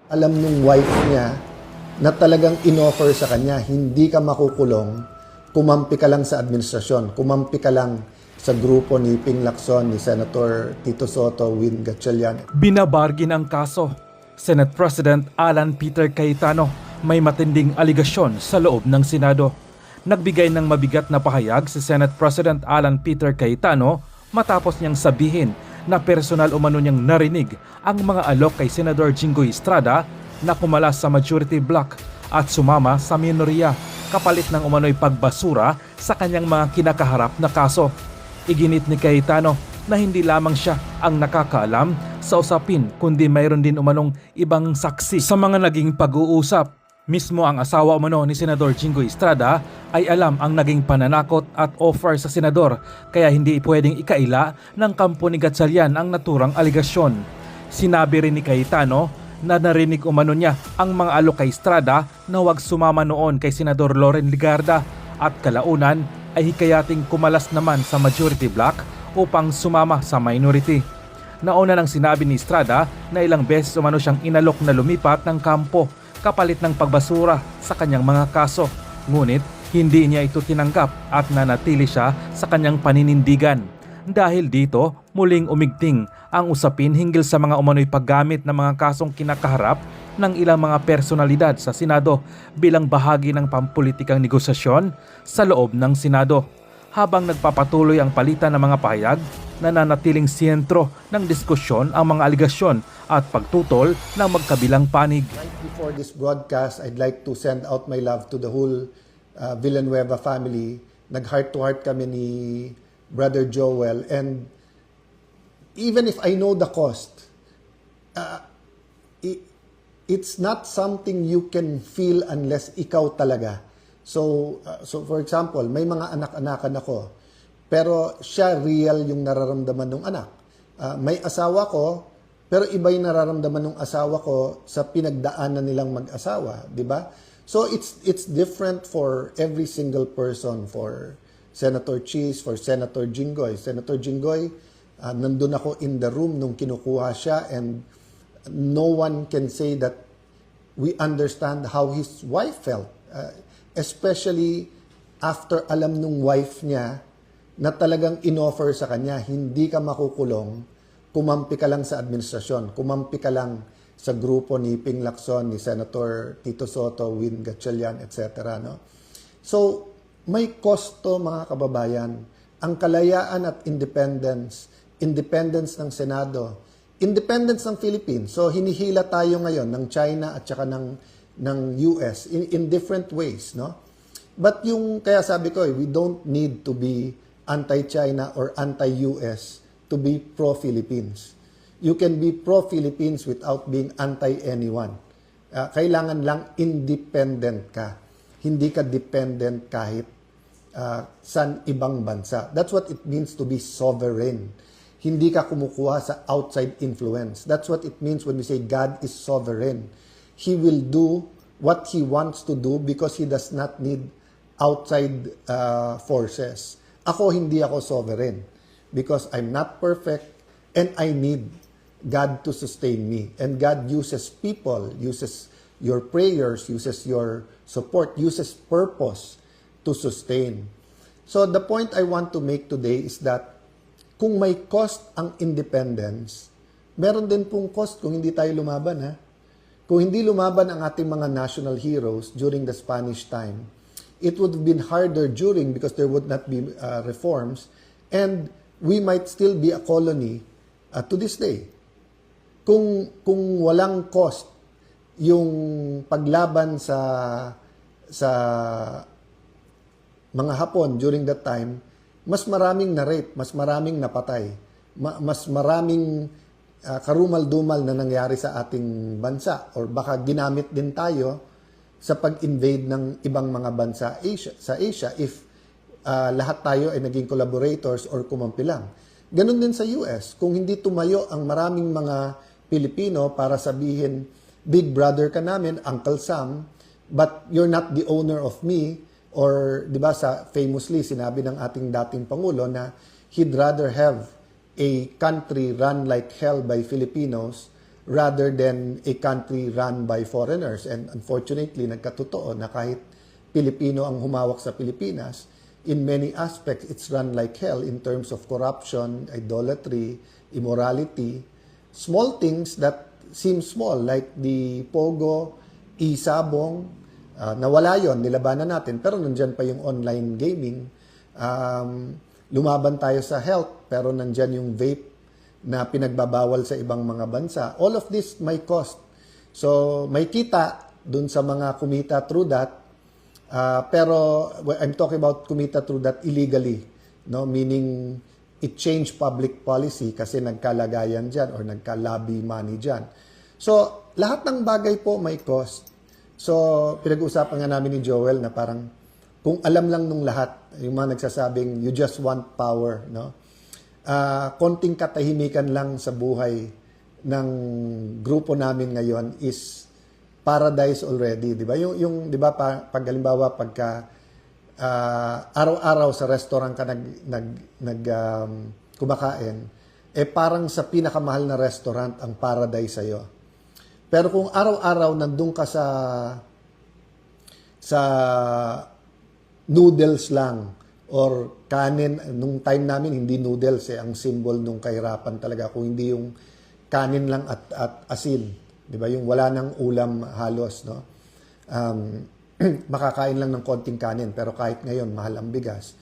alam nung wife niya na talagang inoffer sa kanya, hindi ka makukulong, kumampi ka lang sa administrasyon, kumampi ka lang sa grupo ni Ping Lacson, ni Senator Tito Soto, Win Gatchalian. Binabargin ang kaso. Senate President Alan Peter Cayetano may matinding aligasyon sa loob ng Senado. Nagbigay ng mabigat na pahayag si Senate President Alan Peter Cayetano matapos niyang sabihin na personal umano niyang narinig ang mga alok kay Senador Jinggoy Estrada na kumalas sa majority bloc at sumama sa minoriya kapalit ng umano'y pagbasura sa kanyang mga kinakaharap na kaso. Iginit ni Cayetano na hindi lamang siya ang nakakaalam sa usapin kundi mayroon din umanong ibang saksi sa mga naging pag-uusap. Mismo ang asawa umano ni Senador Jinggoy Estrada ay alam ang naging pananakot at offer sa senador kaya hindi pwedeng ikaila ng kampo ni Gatchalian ang naturang aligasyon. Sinabi rin ni Cayetano na narinig umano niya ang mga alok kay Estrada na huwag sumama noon kay Senador Loren Legarda at kalaunan ay hikayating kumalas naman sa majority bloc upang sumama sa minority. Nauna nang sinabi ni Estrada na ilang beses umano siyang inalok na lumipat ng kampo kapalit ng pagbasura sa kanyang mga kaso. Ngunit hindi niya ito tinanggap at nanatili siya sa kanyang paninindigan. Dahil dito, muling umigting ang usapin hinggil sa mga umano'y paggamit ng mga kasong kinakaharap ng ilang mga personalidad sa Senado bilang bahagi ng pampulitikang negosasyon sa loob ng Senado. Habang nagpapatuloy ang palitan ng mga pahayag, nananatiling sentro ng diskusyon ang mga aligasyon at pagtutol ng magkabilang panig. Right before this broadcast, I'd like to send out my love to the whole Villanueva family. Nag-heart-to-heart kami ni Brother Joel, and even if I know the cost, it's not something you can feel unless ikaw talaga. So for example, may mga anak-anakan ako, pero siya real yung nararamdaman ng anak. May asawa ko, pero iba yung nararamdaman ng asawa ko sa pinagdaanan nilang mag-asawa, di ba? So it's different for every single person. For Senator Cheese, for Senator Jinggoy. Senator Jinggoy, nandun ako in the room nung kinukuha siya, and no one can say that we understand how his wife felt. Especially after alam nung wife niya na talagang inoffer sa kanya, hindi ka makukulong, kumampi ka lang sa administrasyon, kumampi ka lang sa grupo ni Ping Lacson, ni Senator Tito Soto, Win Gatchalian, etc. No? So, may kosto mga kababayan, ang kalayaan at independence ng Senado, independence ng Philippines. So, hinihila tayo ngayon ng China at saka ng US in different ways, no? But yung, kaya sabi ko, we don't need to be anti-China or anti-US to be pro-Philippines. You can be pro-Philippines without being anti-anyone. Kailangan lang independent ka. Hindi ka dependent kahit sa ibang bansa. That's what it means to be sovereign. Hindi ka kumukuha sa outside influence. That's what it means when we say God is sovereign. He will do what He wants to do because He does not need outside forces. Hindi ako sovereign because I'm not perfect and I need God to sustain me. And God uses people, uses your prayers, uses your support, uses purpose to sustain. So the point I want to make today is that kung may cost ang independence, meron din pong cost kung hindi tayo lumaban, ha? Kung hindi lumaban ang ating mga national heroes during the Spanish time, it would have been harder during because there would not be reforms, and we might still be a colony to this day. Kung walang cost yung paglaban sa mga Hapon during that time, mas maraming na-rape, mas maraming napatay, mas maraming karumal-dumal na nangyari sa ating bansa, or baka ginamit din tayo sa pag-invade ng ibang mga bansa sa Asia if lahat tayo ay naging collaborators or kumampi lang. Ganun din sa US. Kung hindi tumayo ang maraming mga Pilipino para sabihin, big brother ka namin, Uncle Sam, but you're not the owner of me, or di ba famously sinabi ng ating dating Pangulo na he'd rather have a country run like hell by Filipinos rather than a country run by foreigners. And unfortunately, nagkatotoo na kahit Pilipino ang humawak sa Pilipinas, in many aspects, it's run like hell in terms of corruption, idolatry, immorality, small things that seem small, like the Pogo, e-sabong, nawala yon, nilabanan natin, pero nandyan pa yung online gaming. Lumaban tayo sa health, pero nandyan yung vape na pinagbabawal sa ibang mga bansa. All of this may cost. So, may kita dun sa mga kumita through that. Pero I'm talking about kumita through that illegally, no? Meaning it changed public policy kasi nagkalagayan dyan or nagka-lobby money dyan. So, lahat ng bagay po may cost. So, pinag-uusapan nga namin ni Joel na parang kung alam lang nung lahat, yung mga nagsasabing you just want power, no? Konting katahimikan lang sa buhay ng grupo namin ngayon is paradise already, di ba? Yung di ba pag halimbawa pagka araw-araw sa restaurant ka kumakain, parang sa pinakamahal na restaurant ang paradise sa'yo. Pero kung araw-araw nandun ka sa noodles lang or kanin, nung time namin hindi noodles ang symbol nung kahirapan talaga, kung hindi yung kanin lang at asin. 'Di ba? Yung wala nang ulam halos, no? Makakain lang ng konting kanin, pero kahit ngayon mahal ang bigas.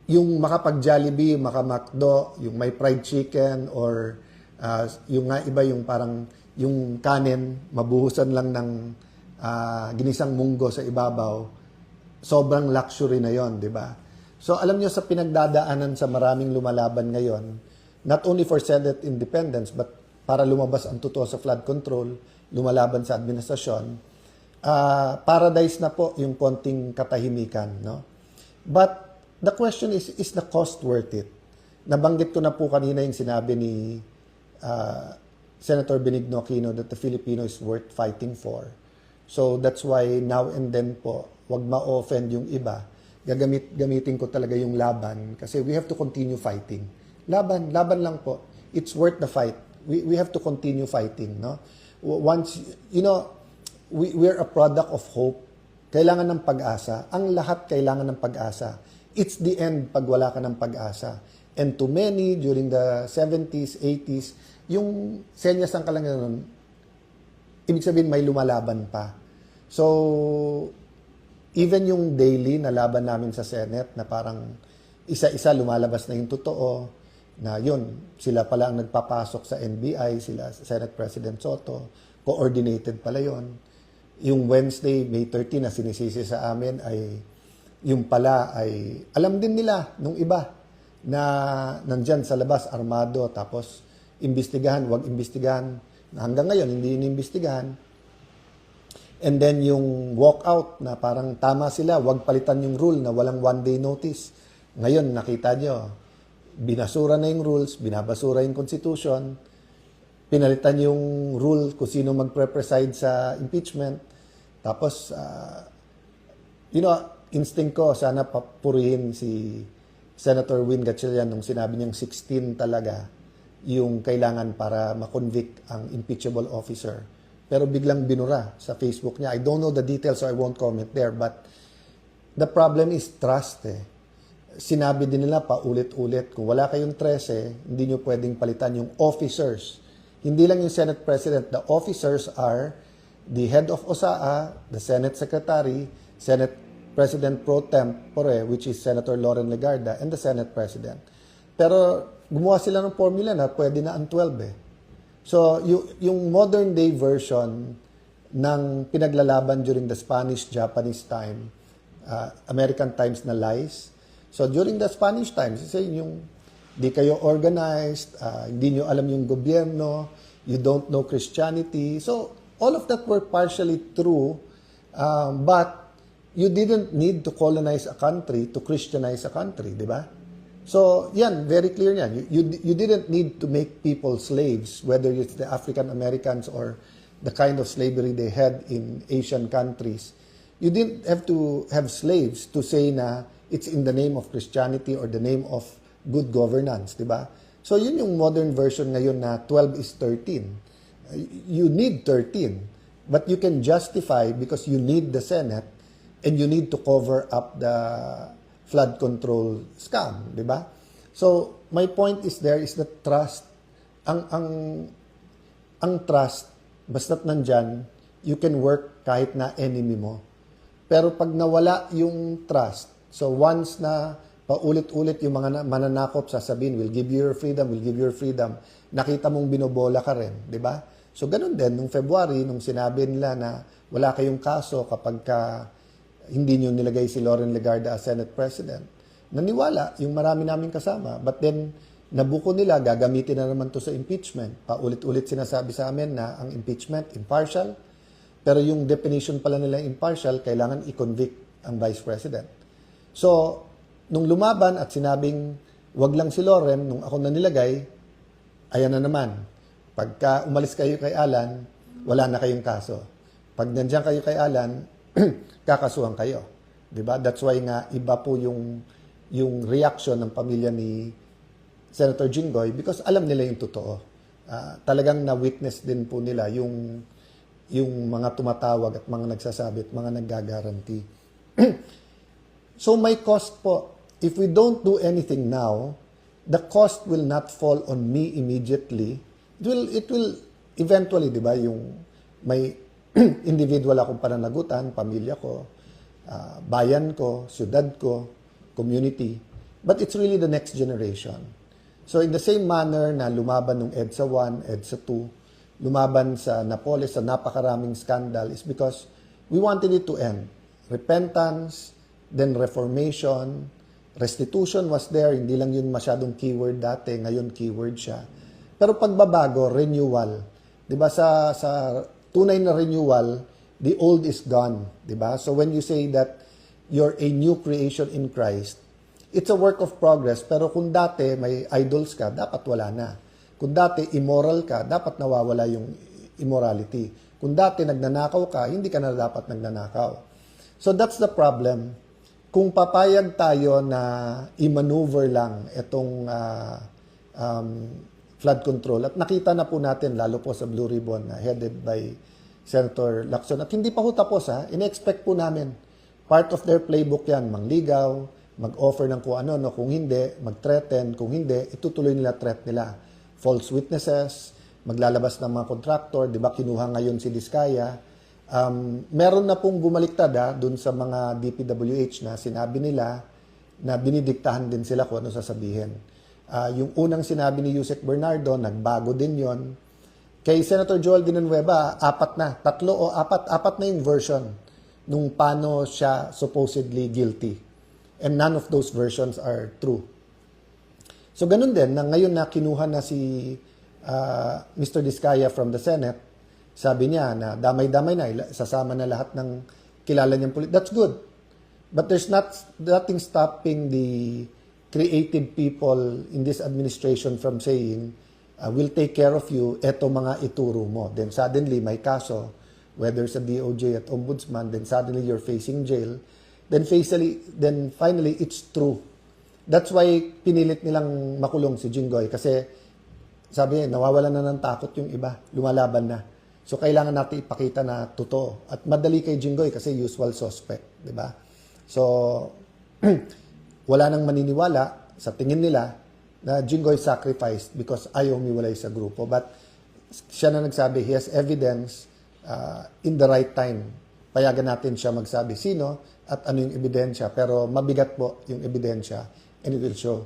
Yung makapag-Jollibee, maka-McDo, yung may fried chicken or yung nga iba yung parang yung kanin mabuhusan lang ng ginisang munggo sa ibabaw, sobrang luxury na 'yon, 'di ba? So alam niyo sa pinagdadaanan sa maraming lumalaban ngayon, not only for Senate independence but para lumabas ang totoo sa flood control, lumalaban sa administrasyon, paradise na po yung konting katahimikan, no? But the question is the cost worth it? Nabanggit ko na po kanina yung sinabi ni Senator Benigno Aquino that the Filipino is worth fighting for. So that's why now and then po, wag ma-offend yung iba. Gamitin ko talaga yung laban kasi we have to continue fighting. Laban lang po. It's worth the fight. We have to continue fighting, no? Once, we're a product of hope. Kailangan ng pag-asa. Ang lahat kailangan ng pag-asa. It's the end pag wala ka ng pag-asa. And to many, during the 70s, 80s, yung senyas ng kalangitan, ibig sabihin may lumalaban pa. So, even yung daily na laban namin sa Senate, na parang isa-isa lumalabas na yung totoo, na yun, sila pala ang nagpapasok sa NBI, sila Senate President Soto, coordinated pala yun. Yung Wednesday, May 13 na sinisisi sa amin ay, yung pala ay, alam din nila nung iba na nandyan sa labas, armado, tapos imbestigahan, wag imbestigahan, hanggang ngayon hindi inimbestigahan. And then yung walkout na parang tama sila, wag palitan yung rule na walang one-day notice. Ngayon, nakita nyo, binasura na yung rules, binabasura yung constitution, pinalitan yung rule kung sino magpre-preside sa impeachment. Tapos, instinct ko, sana papurihin si Senator Win Gatchalian nung sinabi niyang 16 talaga yung kailangan para makonvict ang impeachable officer. Pero biglang binura sa Facebook niya. I don't know the details so I won't comment there. But the problem is trust Sinabi din nila paulit-ulit, kung wala kayong 13, hindi nyo pwedeng palitan yung officers. Hindi lang yung Senate President. The officers are the head of OSAA, the Senate Secretary, Senate President Pro Tempore, which is Senator Loren Legarda, and the Senate President. Pero gumawa sila ng formula na pwede na ang 12 So, yung modern day version ng pinaglalaban during the Spanish-Japanese time, American times na lies. So, during the Spanish times, yung di kayo organized, hindi nyo alam yung gobyerno, you don't know Christianity. So, all of that were partially true, but you didn't need to colonize a country to Christianize a country, di ba? So, yan, very clear yan. You didn't need to make people slaves, whether it's the African Americans or the kind of slavery they had in Asian countries. You didn't have to have slaves to say na it's in the name of Christianity or the name of good governance, di ba? So yun yung modern version ngayon na 12 is 13. You need 13, but you can justify because you need the Senate and you need to cover up the flood control scam, di ba? So my point is there is the trust. Ang trust, basta't nandyan, you can work kahit na enemy mo. Pero pag nawala yung trust, so once na paulit-ulit yung mga mananakop sasabihin, we'll give you your freedom, we'll give you your freedom, nakita mong binobola ka rin, di ba? So ganun din, nung February, nung sinabi nila na wala kayong kaso kapag hindi nyo nilagay si Loren Legarda as Senate President, naniwala yung marami namin kasama. But then, nabuko nila, gagamitin na naman to sa impeachment. Paulit-ulit sinasabi sa amin na ang impeachment, impartial, pero yung definition pala nila impartial, kailangan i-convict ang Vice President. So, nung lumaban at sinabing, wag lang si Loren, nung ako na nilagay, ayan na naman. Pagka umalis kayo kay Alan, wala na kayong kaso. Pag nandiyan kayo kay Alan, kakasuhan kayo. Diba? That's why nga iba po yung reaction ng pamilya ni Senator Jinggoy because alam nila yung totoo. Talagang na-witness din po nila yung mga tumatawag at mga nagsasabi at mga naggagaranti. So may cost po. If we don't do anything now, the cost will not fall on me immediately. It will eventually, di ba, yung may individual akong pananagutan, pamilya ko, bayan ko, syudad ko, community. But it's really the next generation. So in the same manner na lumaban nung EDSA 1, EDSA 2, lumaban sa Napoles sa napakaraming scandal is because we wanted it to end. Repentance, then reformation, restitution was there, hindi lang yun masyadong keyword dati, ngayon keyword siya. Pero pagbabago, renewal. 'Di ba sa tunay na renewal, the old is gone, 'di ba? So when you say that you're a new creation in Christ, it's a work of progress, pero kung dati may idols ka, dapat wala na. Kung dati immoral ka, dapat nawawala yung immorality. Kung dati nagnanakaw ka, hindi ka na dapat nagnanakaw. So that's the problem. Kung papayag tayo na i-maneuver lang itong flood control, at nakita na po natin, lalo po sa Blue Ribbon, headed by Senator Lacson, at hindi pa ho tapos, in-expect po namin. Part of their playbook yan, mangligaw, mag-offer ng kung ano, kung hindi, mag-threaten, kung hindi, itutuloy nila threat nila. False witnesses, maglalabas ng mga contractor, di ba kinuha ngayon si Diskaya. Meron na pong bumaliktad dun sa mga DPWH na sinabi nila na dinidiktahan din sila kung ano sasabihin. Yung unang sinabi ni Yusek Bernardo, nagbago din yon. Kay Senator Joel Villanueva, apat na yung version nung paano siya supposedly guilty. And none of those versions are true. So ganun din, na ngayon na kinuha na si Mr. Diskaya from the Senate, sabi niya na damay-damay na, sasama na lahat ng kilala niyang police. That's good. But there's nothing stopping the creative people in this administration from saying, we'll take care of you, eto mga ituro mo. Then suddenly, may kaso, whether sa DOJ at Ombudsman, then suddenly you're facing jail. Then finally, it's true. That's why pinilit nilang makulong si Jinggoy kasi sabi niya, nawawalan na ng takot yung iba, lumalaban na. So kailangan natin ipakita na totoo. At madali kay Jinggoy kasi usual suspect, di ba? So, wala nang maniniwala sa tingin nila na Jinggoy sacrificed because ayaw umiwalay sa grupo. But siya na nagsabi, he has evidence in the right time. Payagan natin siya magsabi sino at ano yung ebidensya. Pero mabigat po yung ebidensya and it will show.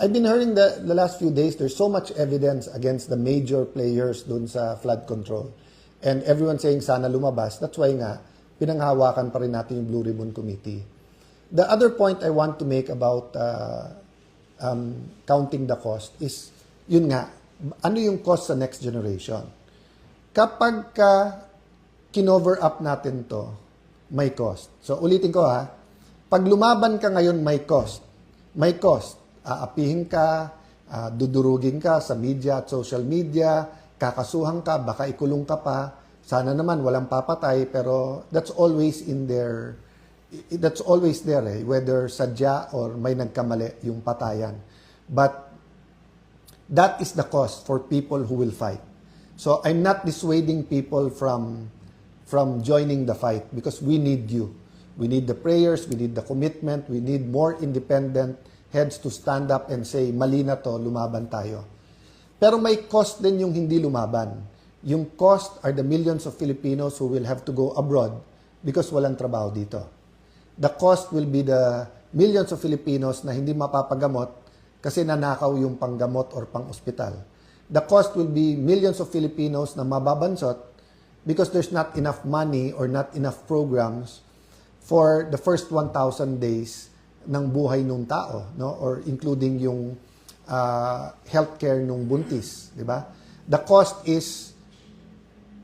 I've been hearing the last few days, there's so much evidence against the major players dun sa flood control. And everyone saying sana lumabas. That's why nga, pinanghawakan pa rin natin yung Blue Ribbon Committee. The other point I want to make about counting the cost is, yun nga, ano yung cost sa next generation? Kapag kinover up natin to, may cost. So ulitin ko pag lumaban ka ngayon, may cost. May cost. Aapihin ka, dudurugin ka sa media at social media, kakasuhan ka, baka ikulong ka pa. Sana naman walang papatay, pero that's always there whether sadya or may nagkamali yung patayan. But That is the cost for people who will fight. So I'm not dissuading people from joining the fight because we need you. We need the prayers, we need the commitment, we need more independent heads to stand up and say, mali na to, lumaban tayo. Pero may cost din yung hindi lumaban. Yung cost are the millions of Filipinos who will have to go abroad because walang trabaho dito. The cost will be the millions of Filipinos na hindi mapapagamot kasi nanakaw yung panggamot or pang-ospital. The cost will be millions of Filipinos na mababansot because there's not enough money or not enough programs for the first 1,000 days ng buhay nung tao, no? Or including yung healthcare nung buntis, di ba? The cost is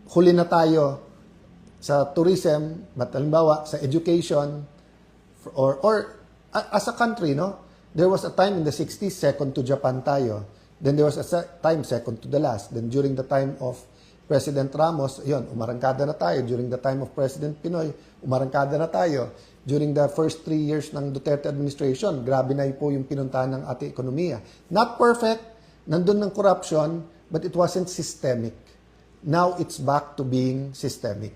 huli na tayo sa tourism, halimbawa sa education, or as a country, no? There was a time in the 60s, second to Japan tayo. Then there was a time second to the last. Then during the time of President Ramos, yun, umarangkada na tayo. During the time of President Pinoy, umarangkada na tayo. During the first 3 years ng Duterte administration, grabe na po yung pinuntahan ng ating ekonomiya. Not perfect, nandun ng corruption, but it wasn't systemic. Now it's back to being systemic.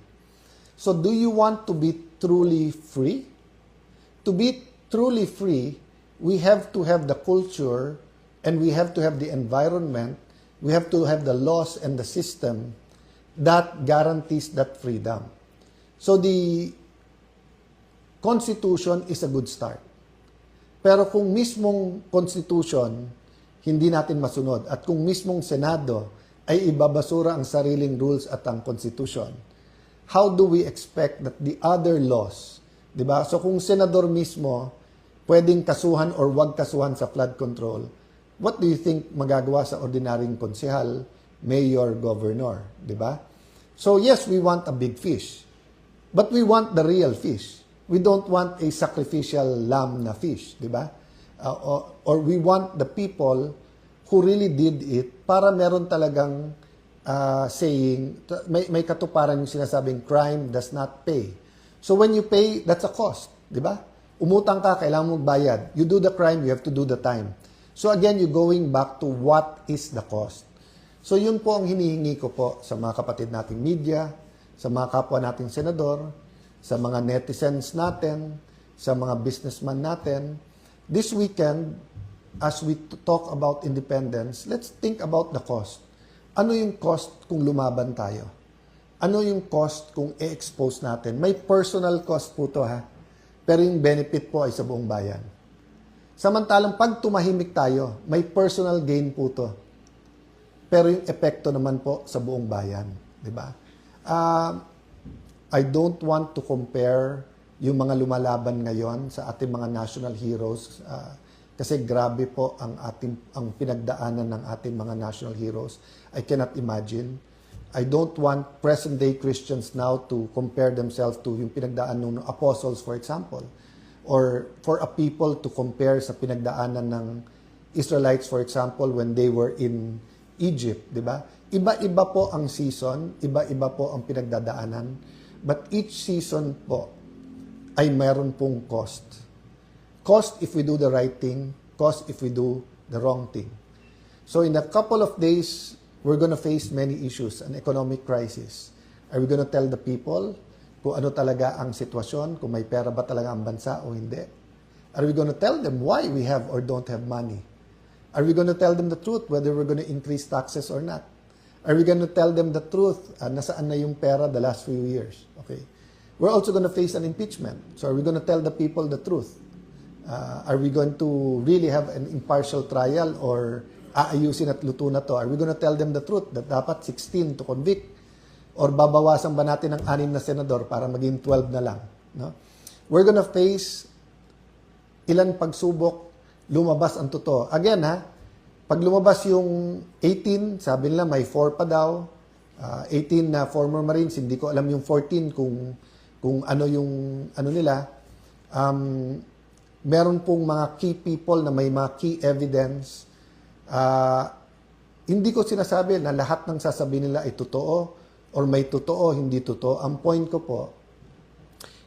So do you want to be truly free? To be truly free, we have to have the culture and we have to have the environment, we have to have the laws and the system that guarantees that freedom. So the Constitution is a good start. Pero kung mismong Constitution hindi natin masunod at kung mismong Senado ay ibabasura ang sariling rules at ang Constitution, how do we expect that the other laws, di ba? So kung senador mismo pwedeng kasuhan or wag kasuhan sa flood control, what do you think magagawa sa ordinaryong konsehal, mayor, governor, di ba? So yes, we want a big fish, but we want the real fish. We don't want a sacrificial lamb na fish, di ba? Or we want the people who really did it para meron talagang saying, may katuparan yung sinasabing crime does not pay. So when you pay, that's a cost, di ba? Umutang ka, kailangan mong bayad. You do the crime, you have to do the time. So again, you're going back to what is the cost. So yun po ang hinihingi ko po sa mga kapatid nating media, sa mga kapwa nating senador, sa mga netizens natin, sa mga businessman natin. This weekend, as we talk about independence, let's think about the cost. Ano yung cost kung lumaban tayo? Ano yung cost kung i-expose natin? May personal cost po to ha, pero yung benefit po ay sa buong bayan. Samantalang pag tumahimik tayo, may personal gain po to. Pero yung epekto naman po sa buong bayan, di ba? I don't want to compare yung mga lumalaban ngayon sa ating mga national heroes kasi grabe po ang pinagdaanan ng ating mga national heroes. I cannot imagine. I don't want present-day Christians now to compare themselves to yung pinagdaanan ng apostles, for example. Or for a people to compare sa pinagdaanan ng Israelites, for example, when they were in Egypt, di ba? Iba-iba po ang season, iba-iba po ang pinagdadaanan, but each season po ay meron pong cost. Cost if we do the right thing, cost if we do the wrong thing. So in a couple of days, we're going to face many issues, an economic crisis. Are we going to tell the people kung ano talaga ang sitwasyon, kung may pera ba talaga ang bansa o hindi? Are we going to tell them why we have or don't have money? Are we going to tell them the truth whether we're going to increase taxes or not? Are we going to tell them the truth? Nasaan na yung pera the last few years? Okay. We're also going to face an impeachment. So are we going to tell the people the truth? Are we going to really have an impartial trial or aayusin at luto na to? Are we going to tell them the truth that dapat 16 to convict? Or babawasan ba natin ng 6 na senador para maging 12 na lang? No? We're going to face ilan pagsubok, lumabas ang totoo. Again pag lumabas yung 18, sabi nila may 4 pa daw, 18 na former Marines, hindi ko alam yung 14 kung ano yung ano nila. Meron pong mga key people na may mga key evidence. Hindi ko sinasabi na lahat ng sasabihin nila ay totoo or may totoo, hindi totoo. Ang point ko po,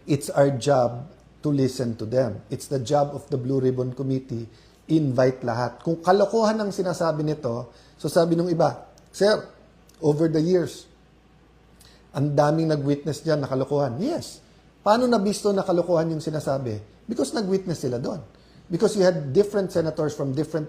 it's our job to listen to them. It's the job of the Blue Ribbon Committee invite lahat. Kung kalokohan ang sinasabi nito, so sabi nung iba, Sir, over the years, ang daming nag-witness dyan na kalokohan. Yes. Paano nabisto na kalokohan yung sinasabi? Because nag-witness sila doon. Because you had different senators from different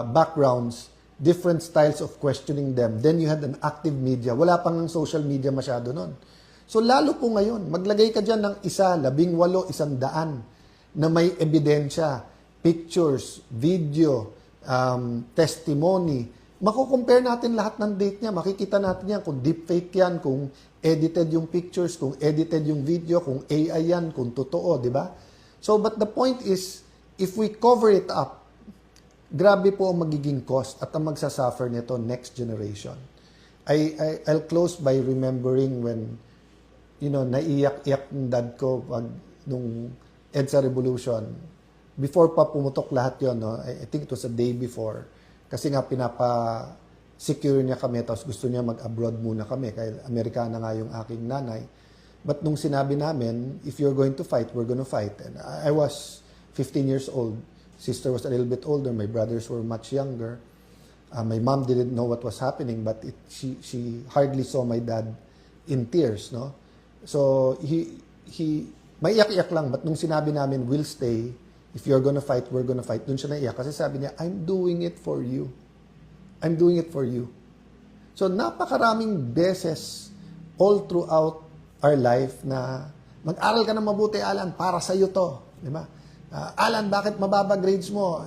backgrounds, different styles of questioning them. Then you had an active media. Wala pang social media masyado noon. So lalo po ngayon, maglagay ka dyan ng 1, 18, 100 na may ebidensya, pictures, video, testimony. Makukompare natin lahat ng date niya. Makikita natin yan kung deepfake yan, kung edited yung pictures, kung edited yung video, kung AI yan, kung totoo, di ba? So, but the point is, if we cover it up, grabe po ang magiging cost at ang magsasuffer nito next generation. I'll close by remembering when, naiyak-iyak ng dad ko pag nung EDSA Revolution. Before pa pumutok lahat yon, no? I think it was a day before. Kasi nga pinapa-secure niya kami, tapos gusto niya mag-abroad muna kami, kaya Amerikana nga yung aking nanay. But nung sinabi namin, if you're going to fight, we're going to fight. And I was 15 years old. Sister was a little bit older. My brothers were much younger. My mom didn't know what was happening, but she hardly saw my dad in tears, no? So may iyak-iyak lang, but nung sinabi namin, we'll stay, if you're gonna fight, we're gonna fight, dun siya naiyak. Kasi sabi niya, I'm doing it for you. I'm doing it for you. So napakaraming beses all throughout our life na mag-aral ka ng mabuti, Alan, para sa iyo to. Di ba? Alan, bakit mababa grades mo?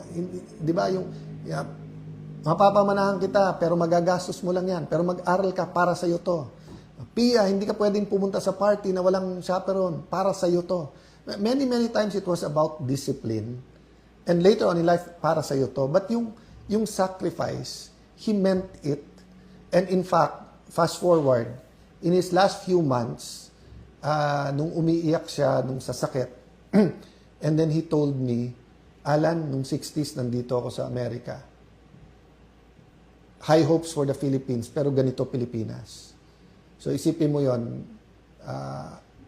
Di ba? Mapapamanahan kita, pero magagastos mo lang yan. Pero mag-aral ka, para sa iyo to. Pia, hindi ka pwedeng pumunta sa party na walang chaperone. Para sa iyo to. Many, many times it was about discipline. And later on in life, para sa iyo to. But yung sacrifice, he meant it. And in fact, fast forward, in his last few months, nung umiiyak siya, nung sasakit, and then he told me, Alan, nung 60s, nandito ako sa Amerika. High hopes for the Philippines, pero ganito Pilipinas. So isipin mo yon,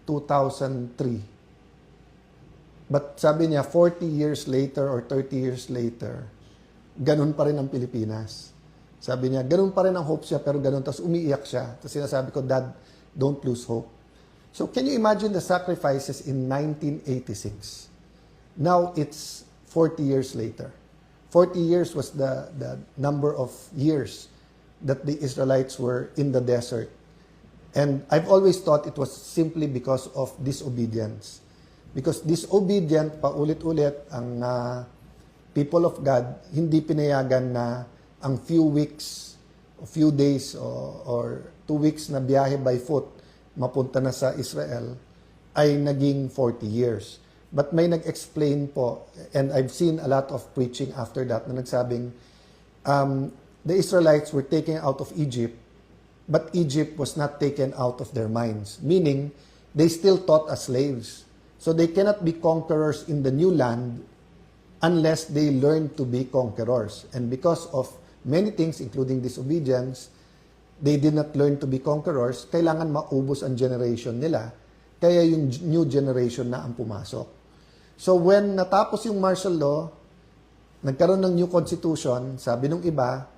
2003. But sabi niya, 40 years later or 30 years later, ganun pa rin ang Pilipinas. Sabi niya, ganun pa rin ang hope siya, pero ganun. Tapos umiiyak siya. Tapos sinasabi ko, Dad, don't lose hope. So can you imagine the sacrifices in 1986? Now it's 40 years later. 40 years was the number of years that the Israelites were in the desert. And I've always thought it was simply because of disobedience. Because disobedient, paulit-ulit, ang people of God, hindi pinayagan na ang few weeks, few days, or 2 weeks na biyahe by foot, mapunta na sa Israel, ay naging 40 years. But may nag-explain po, and I've seen a lot of preaching after that, na nagsabing, the Israelites were taken out of Egypt, but Egypt was not taken out of their minds. Meaning, they still taught as slaves. So they cannot be conquerors in the new land unless they learn to be conquerors. And because of many things, including disobedience, they did not learn to be conquerors. Kailangan maubos ang generation nila. Kaya yung new generation na ang pumasok. So when natapos yung martial law, nagkaroon ng new constitution, sabi nung iba,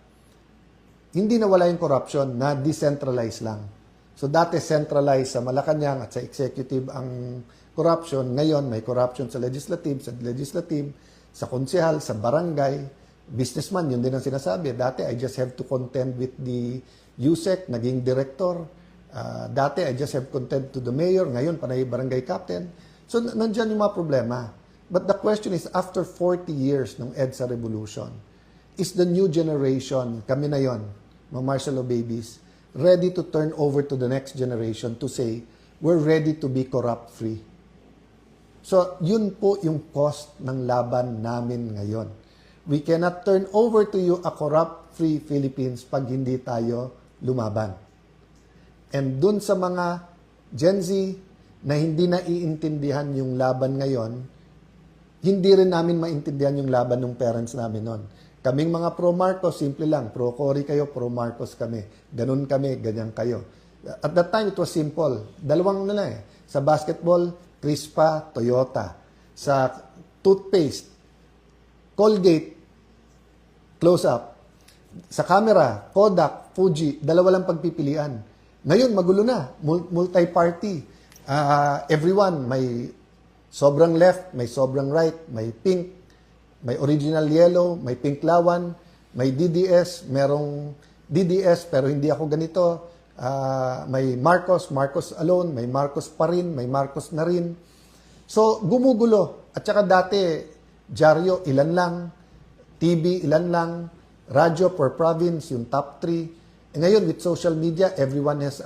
hindi nawala yung corruption, na decentralized lang. So dati centralized sa Malacanang at sa executive ang corruption. Ngayon may corruption sa legislative, sa konsehal, sa barangay, businessman, yun din ang sinasabi. Dati I just have to contend with the USEC, naging director. Dati I just have contend to the mayor, ngayon panay barangay captain. So nandyan yung mga problema. But the question is, after 40 years ng EDSA Revolution, is the new generation, kami na yon, mga martial law babies, ready to turn over to the next generation to say, we're ready to be corrupt-free. So, yun po yung cost ng laban namin ngayon. We cannot turn over to you a corrupt-free Philippines pag hindi tayo lumaban. And dun sa mga Gen Z na hindi naiintindihan yung laban ngayon, hindi rin namin maintindihan yung laban ng parents namin noon. Kaming mga pro-Marcos, simple lang. Pro-Cory kayo, pro-Marcos kami. Ganun kami, ganyan kayo. At that time, it was simple. Dalawang nila eh. Sa basketball, Crispa, Toyota. sa toothpaste, Colgate, close-up. Sa camera, Kodak, Fuji, dalawa lang pagpipilian. Ngayon, magulo na. Multi-party. Everyone, may sobrang left, may sobrang right, may pink, may original yellow, may pink lawan, may DDS, merong DDS pero hindi ako ganito. May Marcos alone, may Marcos pa rin, may Marcos na rin. So, gumugulo. At saka dati, dyaryo, ilan lang. TV, ilan lang. Radyo per province, yung top 3. Ngayon, with social media, everyone has,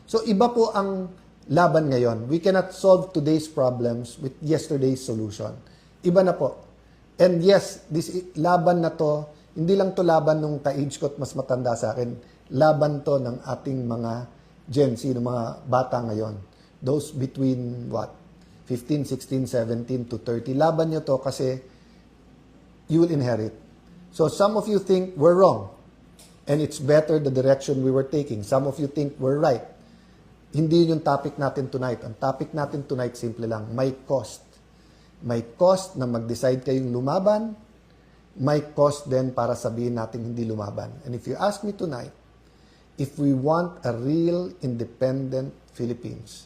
So, iba po ang laban ngayon. We cannot solve today's problems with yesterday's solution. Iba na po. And yes, this laban na to, hindi lang to laban nung ka-age ko at mas matanda sa akin. Laban to ng ating mga Gen Z, ng mga bata ngayon. Those between, 15, 16, 17 to 30. Laban nyo to kasi you will inherit. So some of you think we're wrong and it's better the direction we were taking. Some of you think we're right. Hindi yun yung topic natin tonight. Ang topic natin tonight, simple lang, may cost. May cost na mag-decide kayong lumaban, may cost din para sabihin natin hindi lumaban. And if you ask me tonight, if we want a real independent Philippines,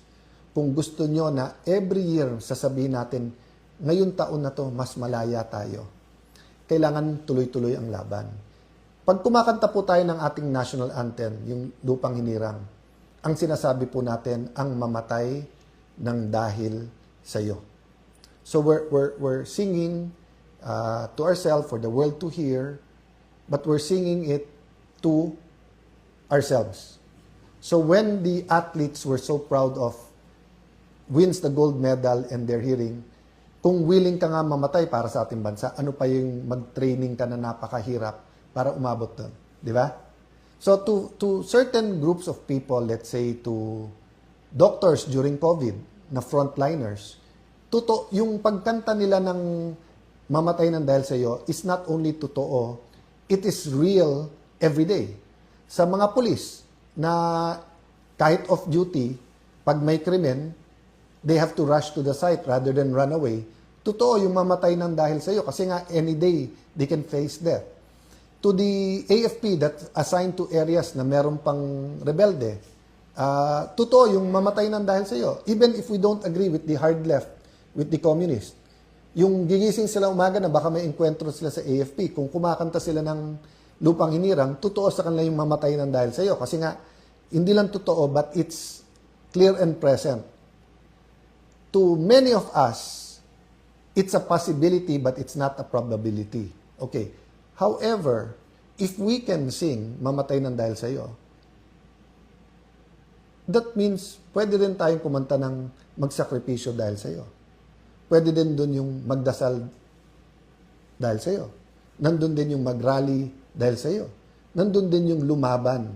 kung gusto nyo na every year sasabihin natin, ngayon taon na to, mas malaya tayo, kailangan tuloy-tuloy ang laban. Pag kumakanta po tayo ng ating national anthem, yung Lupang Hinirang, ang sinasabi po natin, ang mamatay ng dahil sa iyo. So we're singing to ourselves for the world to hear, but we're singing it to ourselves. So when the athletes were so proud of wins the gold medal and they're hearing, kung willing ka nga mamatay para sa ating bansa, ano pa yung mag-training ka na napakahirap para umabot doon? Di ba? So to certain groups of people, let's say to doctors during COVID, na frontliners, yung pagkanta nila ng mamatay ng dahil sa iyo is not only totoo, it is real every day. Sa mga pulis na kahit off duty, pag may krimen, they have to rush to the site rather than run away. Totoo yung mamatay ng dahil sa iyo kasi nga any day they can face death. To the AFP that assigned to areas na meron pang rebelde, totoo yung mamatay ng dahil sa iyo. Even if we don't agree with the hard left, with the communist. Yung gigising sila umaga na baka may enkwentro sila sa AFP, kung kumakanta sila ng Lupang Hinirang, totoo sa kanila yung mamatay ng dahil sa iyo. Kasi nga, hindi lang totoo, but it's clear and present. To many of us, it's a possibility, but it's not a probability. Okay. However, if we can sing, mamatay ng dahil sa iyo, that means, pwede rin tayong kumanta ng magsakripisyo dahil sa iyo. Pwede din doon yung magdasal dahil sa iyo. Nandun din yung mag-rally dahil sa iyo. Nandun din yung lumaban.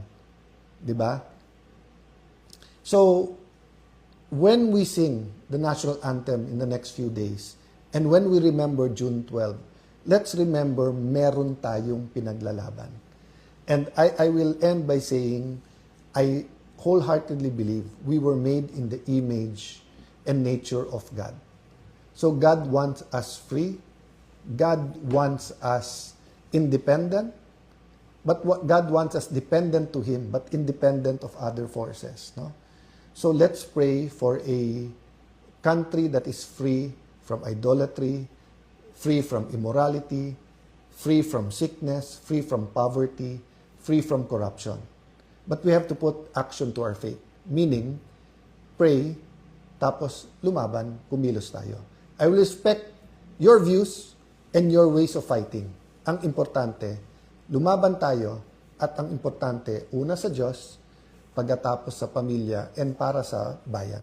Di ba? So, when we sing the national anthem in the next few days, and when we remember June 12, let's remember meron tayong pinaglalaban. And I will end by saying, I wholeheartedly believe we were made in the image and nature of God. So God wants us free. God wants us independent. But God wants us dependent to Him, but independent of other forces. No? So let's pray for a country that is free from idolatry, free from immorality, free from sickness, free from poverty, free from corruption. But we have to put action to our faith. Meaning, pray, tapos lumaban, kumilos tayo. I will respect your views and your ways of fighting. Ang importante, lumaban tayo at ang importante, una sa Diyos, pagkatapos sa pamilya and para sa bayan.